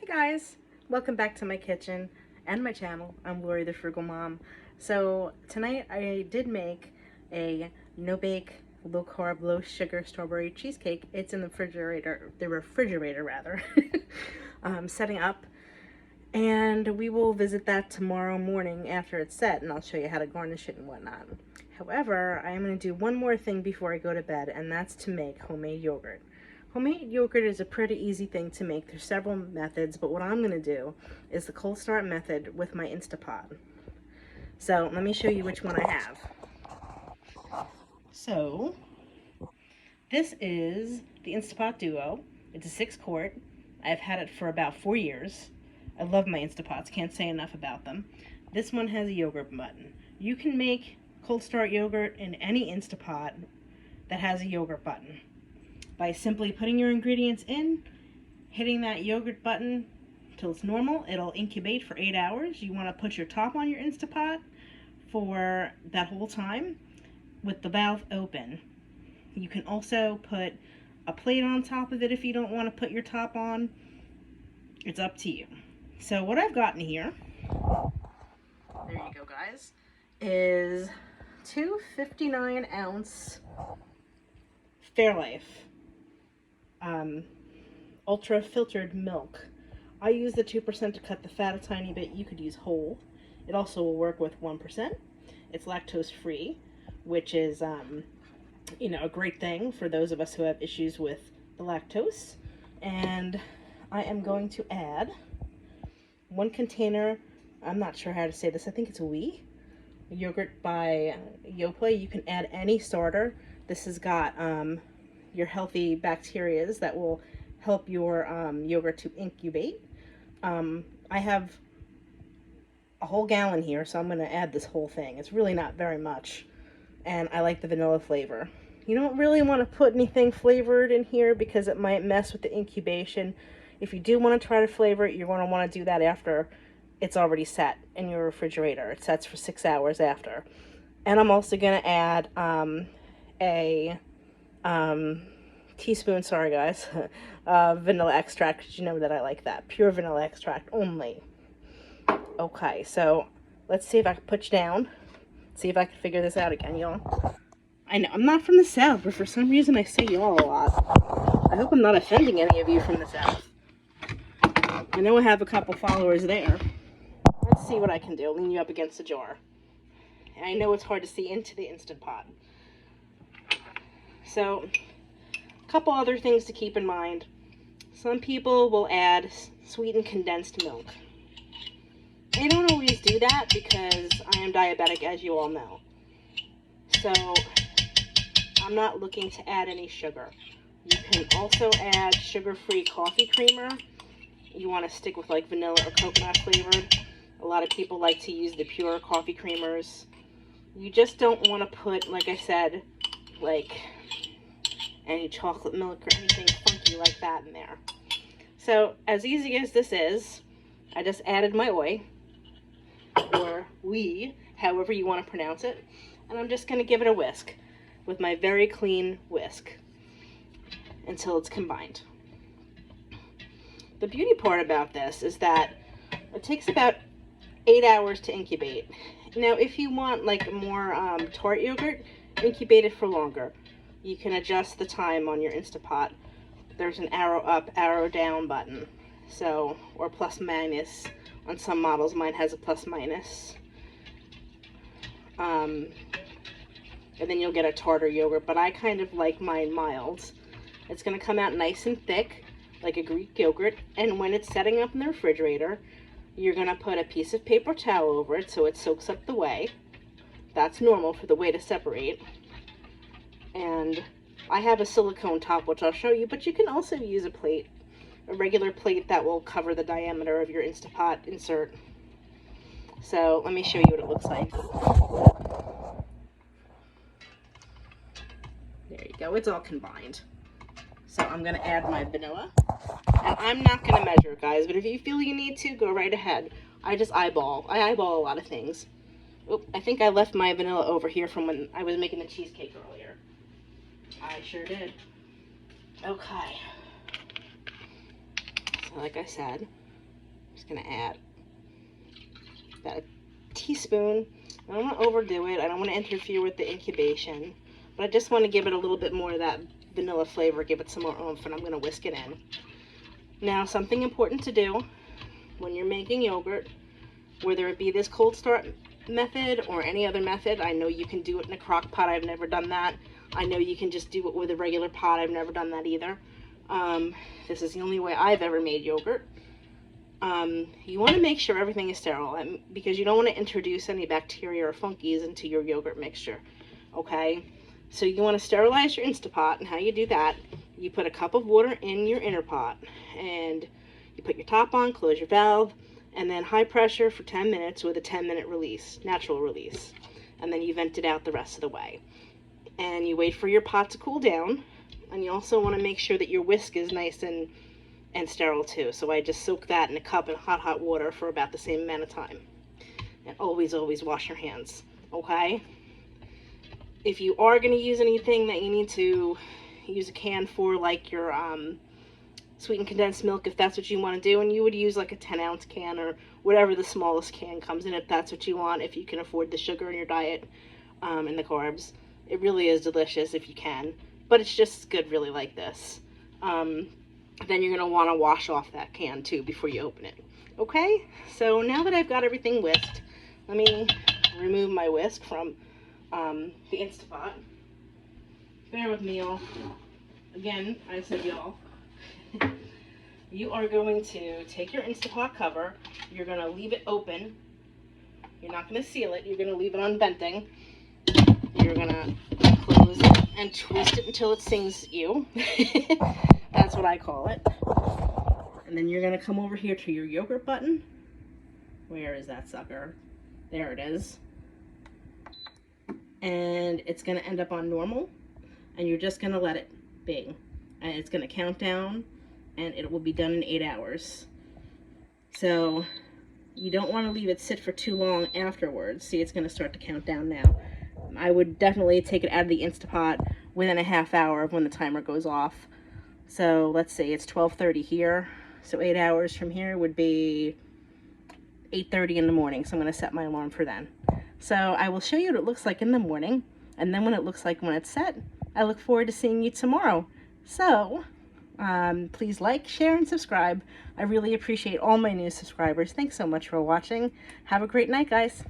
Hey guys, welcome back to my kitchen and my channel. I'm Lori the Frugal Mom. So tonight I did make a no-bake, low-carb, low-sugar strawberry cheesecake. It's in the refrigerator rather, setting up. And we will visit that tomorrow morning after it's set, and I'll show you how to garnish it and whatnot. However, I am going to do one more thing before I go to bed, and that's to make homemade yogurt. Homemade yogurt is a pretty easy thing to make. There's several methods, but what I'm going to do is the cold start method with my Instapot. So let me show you which one I have. So this is the Instapot Duo. It's a 6-quart. I've had it for about 4 years. I love my Instapots, can't say enough about them. This one has a yogurt button. You can make cold start yogurt in any Instapot that has a yogurt button by simply putting your ingredients in, hitting that yogurt button till it's normal. It'll incubate for 8 hours. You want to put your top on your Instapot for that whole time with the valve open. You can also put a plate on top of it if you don't want to put your top on. It's up to you. So what I've gotten here, there you go guys, is 2 59-ounce Fairlife ultra filtered milk. I use the 2% to cut the fat a tiny bit. You could use whole. It also will work with 1%. It's lactose free, which is a great thing for those of us who have issues with the lactose. And I am going to add 1 container, I'm not sure how to say this, I think it's Whisk yogurt by Yoplait. You can add any starter. This has got your healthy bacterias that will help your yogurt to incubate. I have a whole gallon here, so I'm going to add this whole thing. It's really not very much, and I like the vanilla flavor. You don't really want to put anything flavored in here because it might mess with the incubation. If you do want to try to flavor it, you're going to want to do that after it's already set in your refrigerator. It sets for 6 hours after. And I'm also going to add a teaspoon, sorry guys, vanilla extract, because you know that I like that. Pure vanilla extract only. Okay, so let's see if I can put you down. See if I can figure this out again, y'all. I know, I'm not from the South, but for some reason I say y'all a lot. I hope I'm not offending any of you from the South. I know I have a couple followers there. Let's see what I can do. Lean you up against the jar. And I know it's hard to see into the Instant Pot. So, a couple other things to keep in mind. Some people will add sweetened condensed milk. I don't always do that because I am diabetic, as you all know. So, I'm not looking to add any sugar. You can also add sugar-free coffee creamer. You want to stick with like vanilla or coconut flavored. A lot of people like to use the pure coffee creamers. You just don't want to put, like I said, like any chocolate milk or anything funky like that in there. So as easy as this is, I just added my oil, or we, however you want to pronounce it, and I'm just going to give it a whisk with my very clean whisk until it's combined. The beauty part about this is that it takes about 8 hours to incubate. Now, if you want like more tart yogurt, incubate it for longer. You can adjust the time on your Instapot. There's an arrow up, arrow down button. So, or plus minus. On some models, mine has a plus minus. And then you'll get a tartar yogurt, but I kind of like mine mild. It's going to come out nice and thick, like a Greek yogurt, and when it's setting up in the refrigerator, you're going to put a piece of paper towel over it so it soaks up the whey. That's normal for the whey to separate. And I have a silicone top, which I'll show you, but you can also use a plate, a regular plate that will cover the diameter of your Instapot insert. So let me show you what it looks like. There you go, it's all combined. So I'm going to add my vanilla. And I'm not going to measure, guys, but if you feel you need to, go right ahead. I just eyeball. I eyeball a lot of things. Oop, I think I left my vanilla over here from when I was making the cheesecake earlier. I sure did. Okay. So like I said, just going to add about a teaspoon. I don't want to overdo it. I don't want to interfere with the incubation, but I just want to give it a little bit more of that vanilla flavor, give it some more oomph, and I'm going to whisk it in. Now, something important to do when you're making yogurt, whether it be this cold start method or any other method, I know you can do it in a crock pot. I've never done that. I know you can just do it with a regular pot. I've never done that either. This is the only way I've ever made yogurt. You want to make sure everything is sterile because you don't want to introduce any bacteria or funkies into your yogurt mixture, okay? So you want to sterilize your Instapot, and how you do that, you put a cup of water in your inner pot, and you put your top on, close your valve, and then high pressure for 10 minutes with a 10-minute release, natural release, and then you vent it out the rest of the way. And you wait for your pot to cool down, and you also want to make sure that your whisk is nice and sterile too. So I just soak that in a cup of hot water for about the same amount of time. And always wash your hands, okay? If you are going to use anything that you need to use a can for, like your sweetened condensed milk, if that's what you want to do, and you would use like a 10-ounce can or whatever the smallest can comes in, if that's what you want, if you can afford the sugar in your diet and the carbs. It really is delicious if you can, but it's just good really like this. Then you're going to want to wash off that can too before you open it. Okay, so now that I've got everything whisked, let me remove my whisk from the Instapot. Bear with me, y'all. Again, I said y'all. You are going to take your Instapot cover, you're going to leave it open, you're not going to seal it, you're going to leave it on venting, you're going to close it and twist it until it sings you. That's what I call it. And then you're going to come over here to your yogurt button. Where is that sucker? There it is. And it's going to end up on normal, and you're just going to let it be. And it's going to count down, and it will be done in 8 hours. So you don't want to leave it sit for too long afterwards. See, it's going to start to count down now. I would definitely take it out of the Instapot within a half hour of when the timer goes off. So let's see, it's 12:30 here. So 8 hours from here would be 8:30 in the morning. So I'm going to set my alarm for then. So I will show you what it looks like in the morning, and then what it looks like when it's set. I look forward to seeing you tomorrow. So please like, share, and subscribe. I really appreciate all my new subscribers. Thanks so much for watching. Have a great night, guys.